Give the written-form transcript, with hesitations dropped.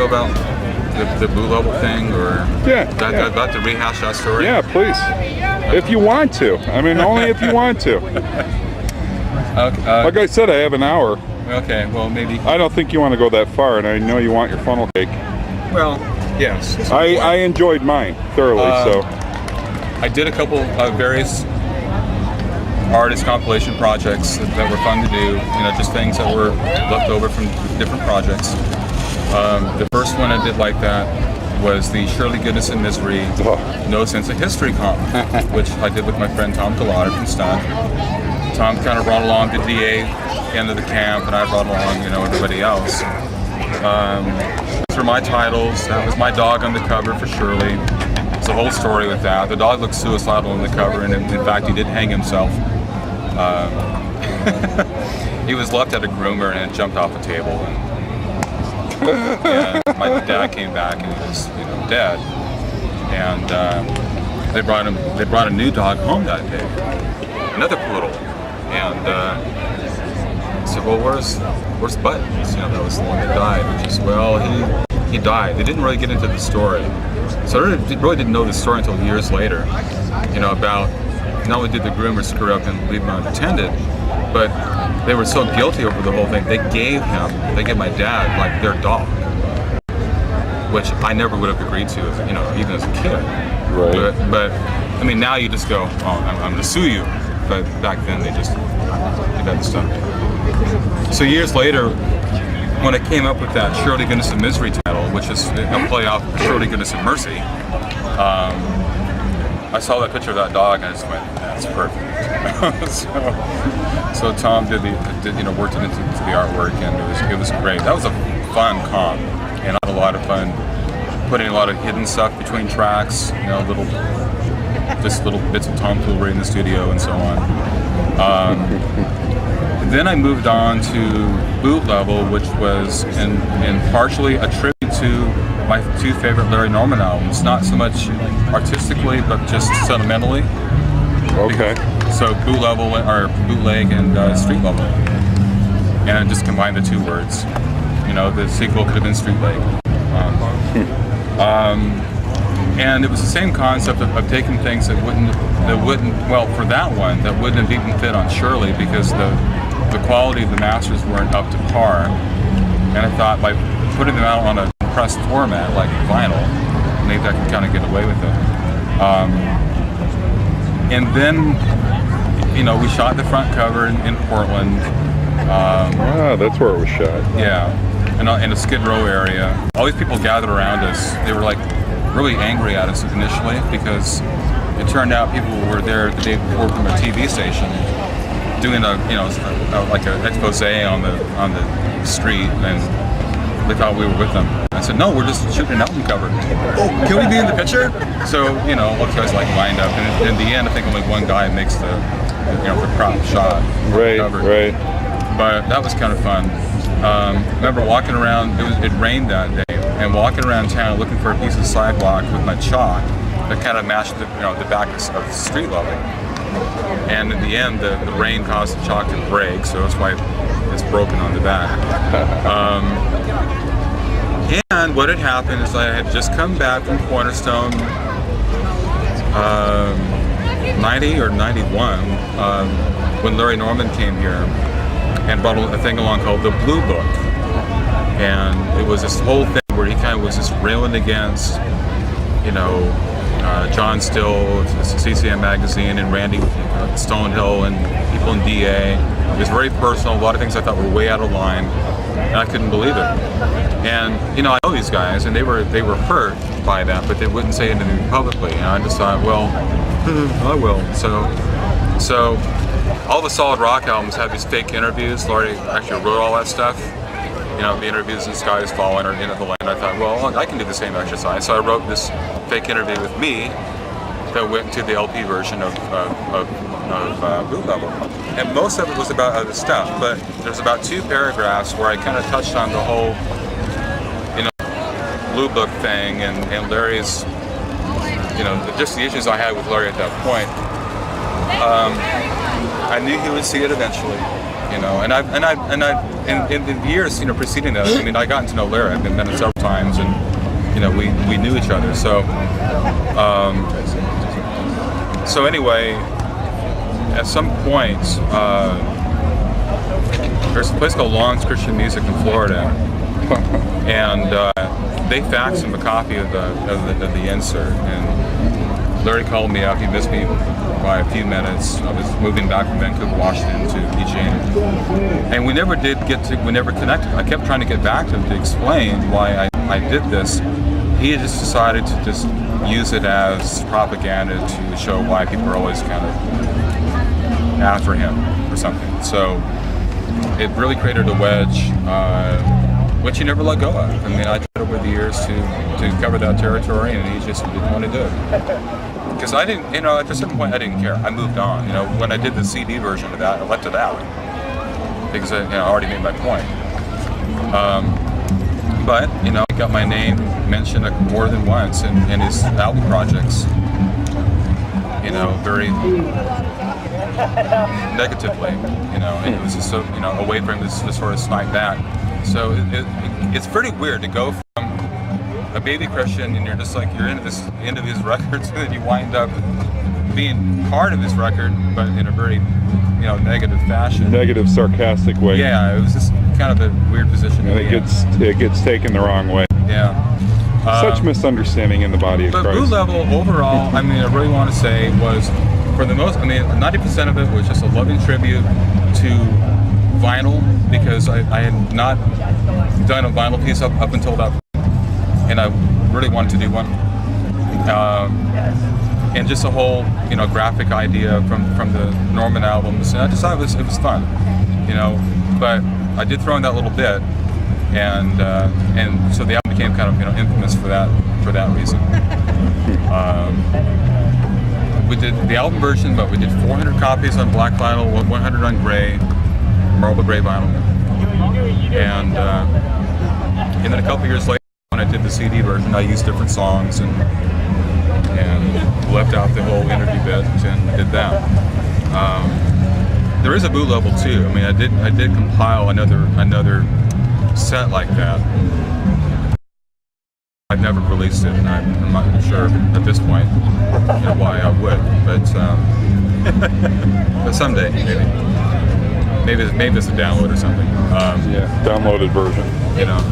know about the blue level thing, or about to rehash that story? Yeah, please. If you want to. I mean, only if you want to. Like I said, I have an hour. Okay, well, maybe. I don't think you want to go that far, and I know you want your funnel cake. Well, yes. I enjoyed mine thoroughly, so. I did a couple of various artist compilation projects that were fun to do, you know, just things that were left over from different projects. The first one I did like that was the Surely Goodness and Misery No Sense of History comp, which I did with my friend Tom Gulotta from Stunt. Tom kind of brought along the DA end of the camp, and I brought along, you know, everybody else. Those were my titles. That was my dog on the cover for Shirley. It's a whole story with that. The dog looked suicidal on the cover, and in fact, he did hang himself. He was left at a groomer and jumped off a table. And my dad came back and he was, you know, dead. And they brought a new dog home that day, another poodle. And I said, well, where's Buttons? You know, that was the one that died. Which is, well, he died. They didn't really get into the story, so I really didn't know the story until years later. You know, about not only did the groomer screw up and leave him unattended, but they were so guilty over the whole thing. They gave my dad like their dog, which I never would have agreed to, you know, even as a kid. Right. But I mean, now you just go, oh, I'm going to sue you. But back then they got the stuff. So years later, when I came up with that Surely Goodness and Misery title, which is a play off Surely Goodness and Mercy, I saw that picture of that dog and I just went, that's perfect. so Tom worked it into the artwork, and it was great. That was a fun comp, and I had a lot of fun putting a lot of hidden stuff between tracks, you know, little bits of tomfoolery in the studio and so on. Then I moved on to Boot Level, which was in partially a tribute to my two favorite Larry Norman albums, not so much artistically, but just sentimentally. Okay. So Boot Level, or Bootleg, and Street Level. And I just combined the two words. You know, the sequel could have been Street Leg. And it was the same concept of taking things that wouldn't, well, for that one, that wouldn't have even fit on Shirley, because the quality of the masters weren't up to par. And I thought by putting them out on a compressed format like vinyl, maybe I could kind of get away with it. And then, you know, we shot the front cover in Portland. That's where it was shot. Yeah, in a Skid Row area. All these people gathered around us. They were like really angry at us initially, because it turned out people were there the day before from a TV station doing like an expose on the street, and they thought we were with them. I said, no, we're just shooting an album cover. Oh, can we be in the picture? So, you know, all the guys like lined up, and in the end, I think only one guy makes the crop shot. Right, cover. right. But that was kind of fun. I remember walking around, it rained that day, and walking around town looking for a piece of sidewalk with my chalk that kind of matched the back of the street level. And in the end, the rain caused the chalk to break, so that's why it's broken on the back. And what had happened is I had just come back from Cornerstone, 90 or 91, when Larry Norman came here and brought a thing along called the Blue Book. And it was this whole thing where he kind of was just railing against, John Still, CCM Magazine, and Randy Stonehill, and people in DA. It was very personal. A lot of things I thought were way out of line, and I couldn't believe it. And I know these guys, and they were hurt by that, but they wouldn't say anything publicly. And I just thought, well, I will. So all the Solid Rock albums have these fake interviews. Laurie actually wrote all that stuff. The interviews in Sky is Falling or Into the Land. I thought, well, I can do the same exercise. So I wrote this fake interview with me that went to the LP version of Boot Level. And most of it was about other stuff, but there's about 2 paragraphs where I kind of touched on the whole, Blue Book thing and Larry's, just the issues I had with Larry at that point. I knew he would see it eventually. You know, and in the years, you know, preceding that, I mean, I gotten to know Larry. I've met him several times, and you know, we knew each other. So anyway, at some point, there's a place called Long's Christian Music in Florida, and they faxed him a copy of the insert. And Larry called me up. He missed me by a few minutes. I was moving back from Vancouver, Washington to Eugene, and we never connected. I kept trying to get back to him to explain why I did this. He had just decided to just use it as propaganda to show why people are always kind of after him or something. So it really created a wedge, which he never let go of. I mean, I tried over the years to cover that territory, and he just didn't want to do it. Because I didn't, you know, at a certain point I didn't care. I moved on. You know, when I did the CD version of that, I left it out because I already made my point. But you know, I got my name mentioned more than once in his album projects. You know, very negatively. You know, and it was just so, you know, a way for him to sort of snipe back. So it's pretty weird to go from a baby Christian and you're just like you're into his records, and then you wind up being part of his record, but in a very, you know, negative fashion. Negative, sarcastic way. Yeah, it was just kind of a weird position. And it gets taken the wrong way. Yeah. Such misunderstanding in the body of But Christ. Blue Level overall, I mean, I really want to say was, for the most, I mean, 90% of it was just a loving tribute to vinyl, because I had not done a vinyl piece up until that point, and I really wanted to do one. And just a whole, you know, graphic idea from the Norman albums, and I just thought it was fun, you know. But I did throw in that little bit, and so the album became kind of, you know, infamous for that reason. We did the album version, but we did 400 copies on black vinyl, 100 on gray, marble gray vinyl, and then a couple years later, when I did the CD version, I used different songs and left out the whole interview bit and did that. There is a boot level too. I mean, I did compile another set like that. I've never released it, and I'm not sure at this point, you know, why I would, but someday maybe it's a download or something. Yeah, downloaded version. You know.